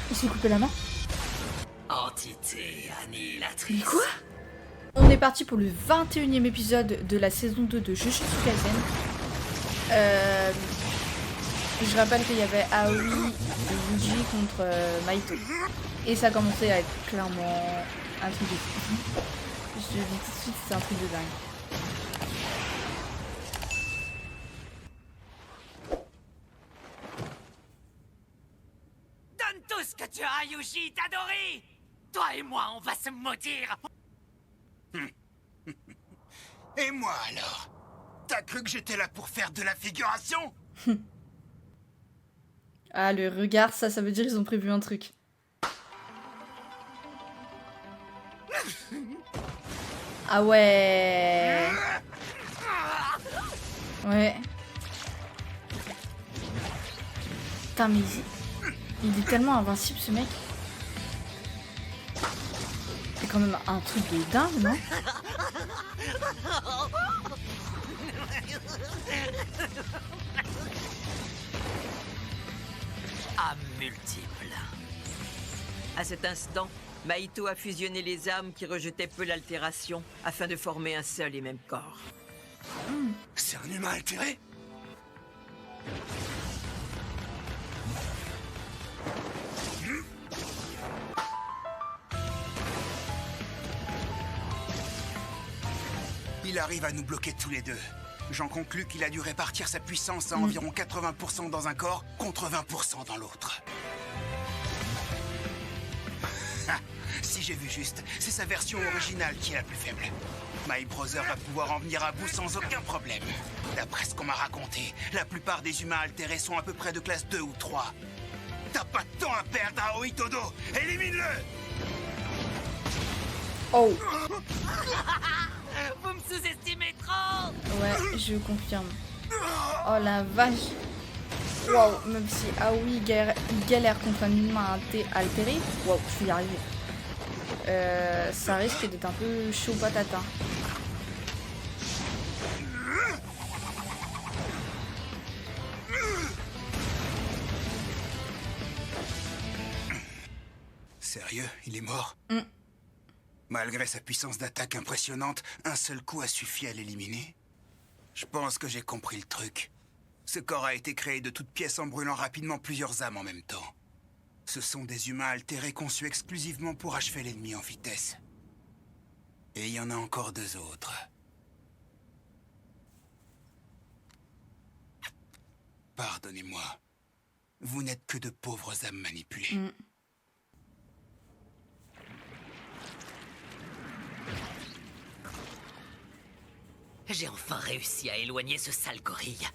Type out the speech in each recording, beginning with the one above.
Il s'est coupé la main. Entité annihilatrice. Mais quoi? On est parti pour le 21e épisode de la saison 2 de Jujutsu Kaisen. Je rappelle qu'il y avait Aoi et Yuji contre Maito. Et ça a commencé à être clairement un truc de fou. Je le dis tout de suite, c'est un truc de dingue. Donne tout ce que tu as, Yuji Itadori. Toi et moi, on va se maudire. Et moi alors? T'as cru que j'étais là pour faire de la figuration? Ah, le regard, ça veut dire qu'ils ont prévu un truc. Ah ouais. Ouais. Putain, mais il est tellement invincible, ce mec. C'est quand même un truc de dingue, non? À multiples. À cet instant, Maito a fusionné les âmes qui rejetaient peu l'altération afin de former un seul et même corps. C'est un humain altéré? Il arrive à nous bloquer tous les deux. J'en conclus qu'il a dû répartir sa puissance à environ 80% dans un corps contre 20% dans l'autre. Si j'ai vu juste, c'est sa version originale qui est la plus faible. My Brother va pouvoir en venir à bout sans aucun problème. D'après ce qu'on m'a raconté, la plupart des humains altérés sont à peu près de classe 2 ou 3. T'as pas de temps à perdre, Aoi Todo! Élimine-le! Oh. Vous me sous-estimez trop. Ouais, je confirme. Oh la vache. Waouh, même si Aoi galère contre un humain altéré, waouh, je suis y arrivé. Ça risque d'être un peu chaud patate. Hein. Sérieux, il est mort? Malgré sa puissance d'attaque impressionnante, un seul coup a suffi à l'éliminer? Je pense que j'ai compris le truc. Ce corps a été créé de toutes pièces en brûlant rapidement plusieurs âmes en même temps. Ce sont des humains altérés conçus exclusivement pour achever l'ennemi en vitesse. Et il y en a encore deux autres. Pardonnez-moi. Vous n'êtes que de pauvres âmes manipulées. J'ai enfin réussi à éloigner ce sale gorille.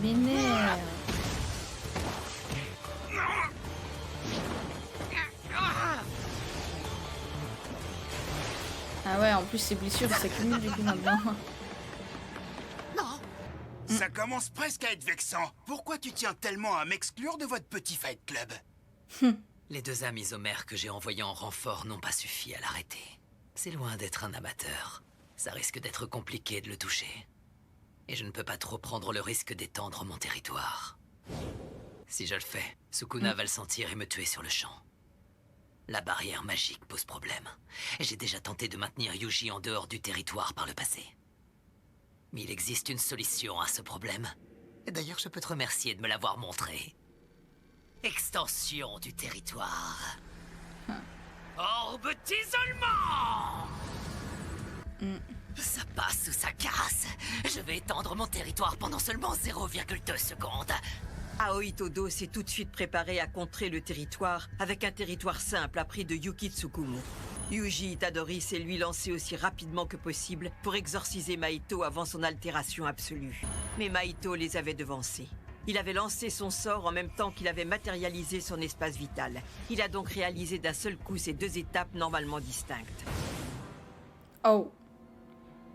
M'énerve. Ah ouais, en plus ses blessures s'accumulent du coup maintenant. Ça commence presque à être vexant. Pourquoi tu tiens tellement à m'exclure de votre petit fight club? Les deux âmes isomères que j'ai envoyées en renfort n'ont pas suffi à l'arrêter. C'est loin d'être un amateur. Ça risque d'être compliqué de le toucher. Et je ne peux pas trop prendre le risque d'étendre mon territoire. Si je le fais, Sukuna va le sentir et me tuer sur le champ. La barrière magique pose problème. Et j'ai déjà tenté de maintenir Yuji en dehors du territoire par le passé. Mais il existe une solution à ce problème. Et d'ailleurs, je peux te remercier de me l'avoir montré. Extension du territoire. Orbe d'isolement. Ça passe ou ça casse. Je vais étendre mon territoire pendant seulement 0,2 secondes. Aoi Todo s'est tout de suite préparé à contrer le territoire avec un territoire simple appris de Yuki Tsukumo. Yuji Itadori s'est lui lancé aussi rapidement que possible pour exorciser Mahito avant son altération absolue. Mais Mahito les avait devancés. Il avait lancé son sort en même temps qu'il avait matérialisé son espace vital. Il a donc réalisé d'un seul coup ces deux étapes normalement distinctes. Oh.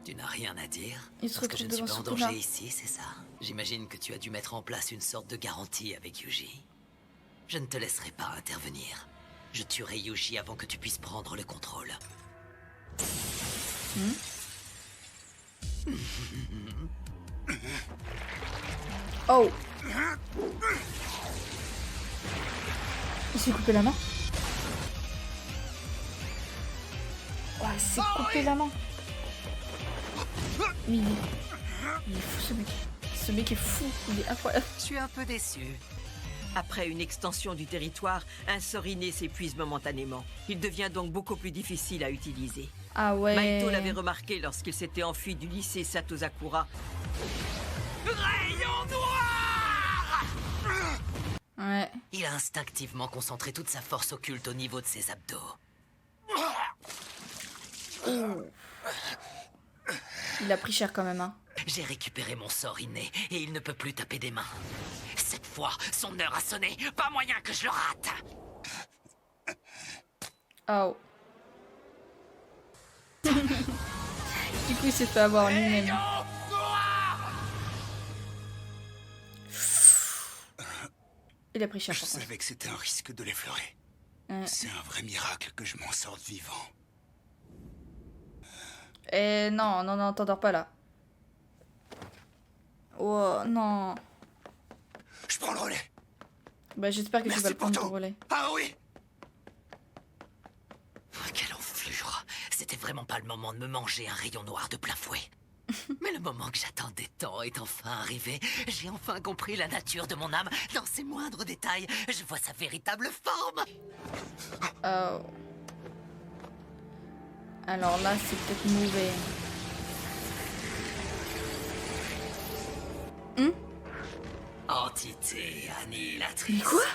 Tu n'as rien à dire? Il se Parce que je retrouve ne suis devant pas en Sukuna. danger ici, c'est ça? J'imagine que tu as dû mettre en place une sorte de garantie avec Yuji. Je ne te laisserai pas intervenir. Je tuerai Yuji avant que tu puisses prendre le contrôle. Oh. Il s'est coupé la main. Ouais, il s'est coupé la main. Mais il est fou ce mec. Ce mec est fou, il est incroyable. Je suis un peu déçu. Après une extension du territoire, un sort inné s'épuise momentanément. Il devient donc beaucoup plus difficile à utiliser. Ah ouais. Mahito l'avait remarqué lorsqu'il s'était enfui du lycée Satozakura. Rayon noir! Ouais. Il a instinctivement concentré toute sa force occulte au niveau de ses abdos. Il a pris cher quand même, hein. J'ai récupéré mon sort inné et il ne peut plus taper des mains. Cette fois, son heure a sonné. Pas moyen que je le rate. Oh. Du coup, il s'est fait avoir lui-même. Il a pris cher Je pour ça. savais que c'était un risque de l'effleurer. Ouais. C'est un vrai miracle que je m'en sorte vivant. Eh non, non, non, t'endors pas là. Oh non. Je prends le relais. Bah j'espère que tu vas Merci le pour prendre tout. pour relais. Ah oui. Quelle enflure. C'était vraiment pas le moment de me manger un rayon noir de plein fouet. Mais le moment que j'attendais tant est enfin arrivé. J'ai enfin compris la nature de mon âme dans ses moindres détails. Je vois sa véritable forme. Oh. Alors là, c'est peut-être mauvais. Entité annihilatrice. Quoi?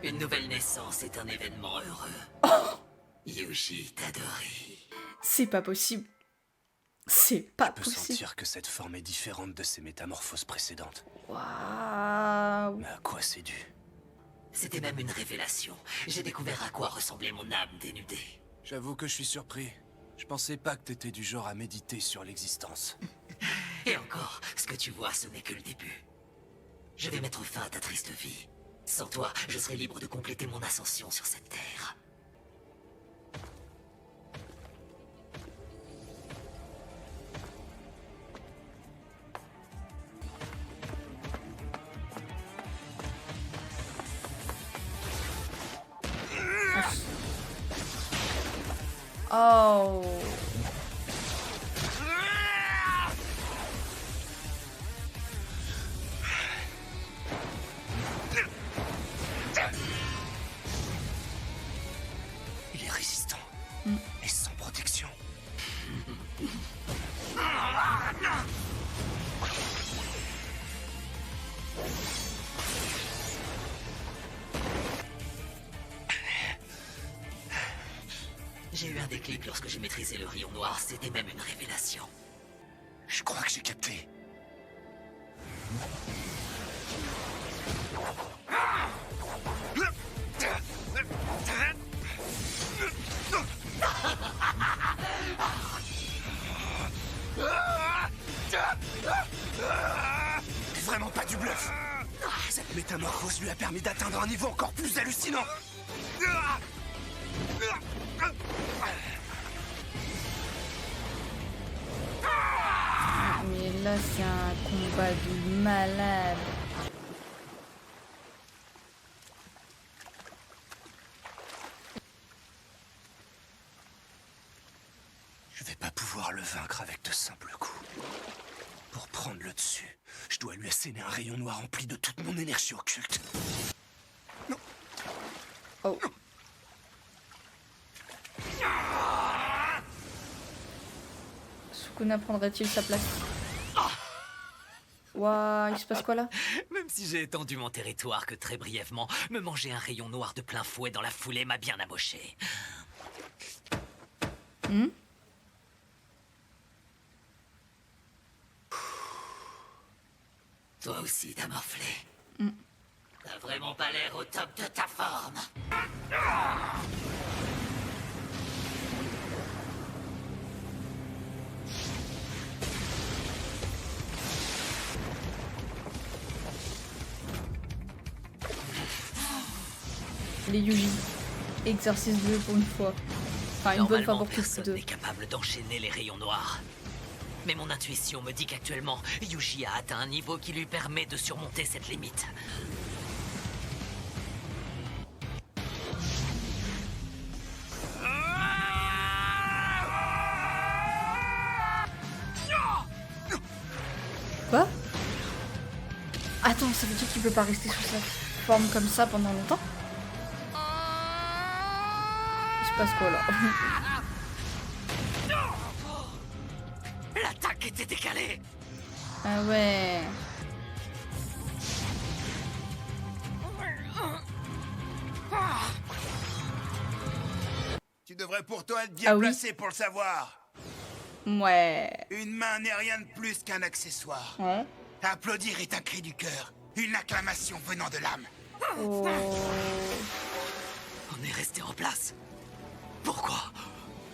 Une nouvelle naissance est un événement heureux. Yuji Itadori. C'est pas possible. C'est pas Je peux possible. sentir que cette forme est différente de ses métamorphoses précédentes. Waouh. Mais à quoi c'est dû? C'était même une révélation. J'ai découvert à quoi ressemblait mon âme dénudée. J'avoue que je suis surpris. Je pensais pas que t'étais du genre à méditer sur l'existence. Et encore, ce que tu vois, ce n'est que le début. Je vais mettre fin à ta triste vie. Sans toi, je serai libre de compléter mon ascension sur cette terre. Oh. Il est résistant. Et sans protection. J'ai eu un déclic lorsque j'ai maîtrisé le rayon noir. C'était même une révélation. Je crois que j'ai capté. C'est vraiment pas du bluff. Cette métamorphose lui a permis d'atteindre un niveau encore plus hallucinant. Mais là, c'est un combat de malade. Je vais pas pouvoir le vaincre avec de simples coups. Pour prendre le dessus, je dois lui asséner un rayon noir rempli de toute mon énergie occulte. Oh. Sukuna prendrait-il sa place? Waouh, il se passe quoi là? Même si j'ai étendu mon territoire que très brièvement, me manger un rayon noir de plein fouet dans la foulée m'a bien amoché. Toi aussi, t'as morflé. T'as vraiment pas l'air au top de ta forme. Les Yuji. Exorcise-le pour une fois. Enfin, une bonne fois Normalement, pour toutes personne deux. n'est capable d'enchaîner les rayons noirs. Mais mon intuition me dit qu'actuellement, Yuji a atteint un niveau qui lui permet de surmonter cette limite. Quoi? Attends, ça veut dire qu'il peut pas rester sous sa forme comme ça pendant longtemps? Il se passe quoi là? L'attaque était décalée. Ah ouais. Tu devrais pourtant être bien Ah oui. placé pour le savoir. Ouais. Une main n'est rien de plus qu'un accessoire. Ouais. Applaudir est un cri du cœur, une acclamation venant de l'âme. Oh. On est resté en place. Pourquoi?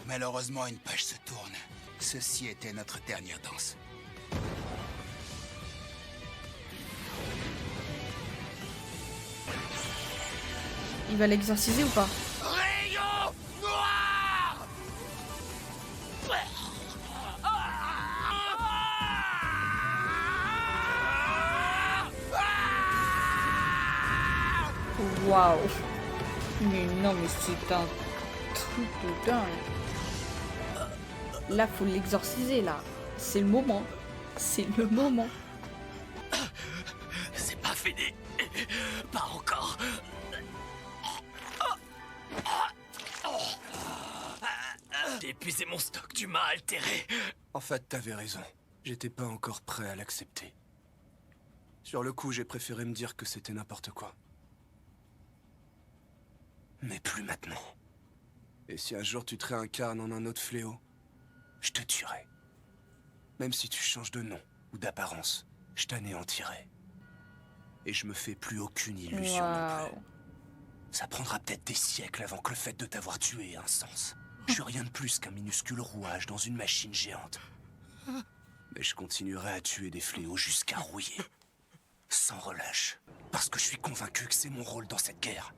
Malheureusement, une page se tourne. Ceci était notre dernière danse. Il va l'exorciser ou pas? Rayon noir! Waouh. Mais non, mais c'est un truc de dingue. Là, faut l'exorciser, là. C'est le moment. C'est le moment. C'est pas fini. Pas encore. J'ai épuisé mon stock, tu m'as altéré. En fait, t'avais raison. J'étais pas encore prêt à l'accepter. Sur le coup, j'ai préféré me dire que c'était n'importe quoi. Mais plus maintenant. Et si un jour tu te réincarnes en un autre fléau, je te tuerai. Même si tu changes de nom ou d'apparence, je t'anéantirai. Et je me fais plus aucune illusion non Waouh. plus. Ça prendra peut-être des siècles avant que le fait de t'avoir tué ait un sens. Je suis rien de plus qu'un minuscule rouage dans une machine géante. Mais je continuerai à tuer des fléaux jusqu'à rouiller. Sans relâche. Parce que je suis convaincu que c'est mon rôle dans cette guerre.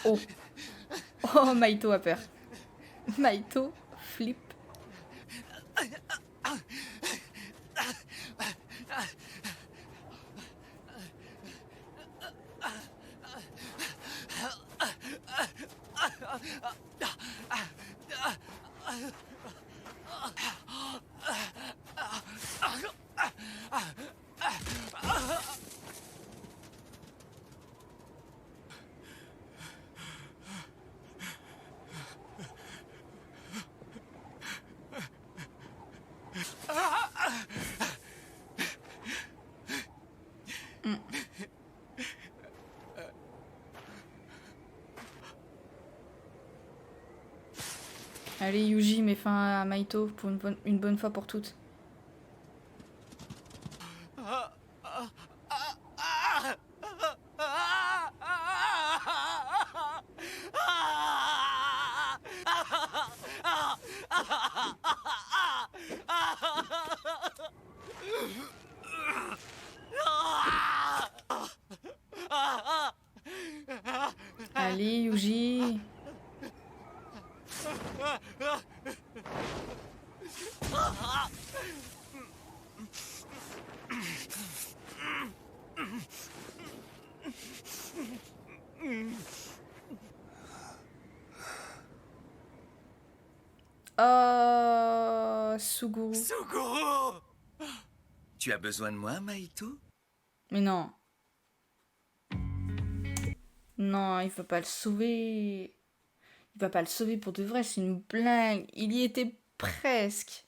Oh. Oh, Maito a peur. Maito flip. Allez, Yuji, mets fin à Maito pour une bonne fois pour toutes. Allez, Yuji. Oh, Suguru. Suguru! Tu as besoin de moi, Maito? Mais non. Non, il va pas le sauver. Il va pas le sauver pour de vrai, c'est une blague. Il y était presque.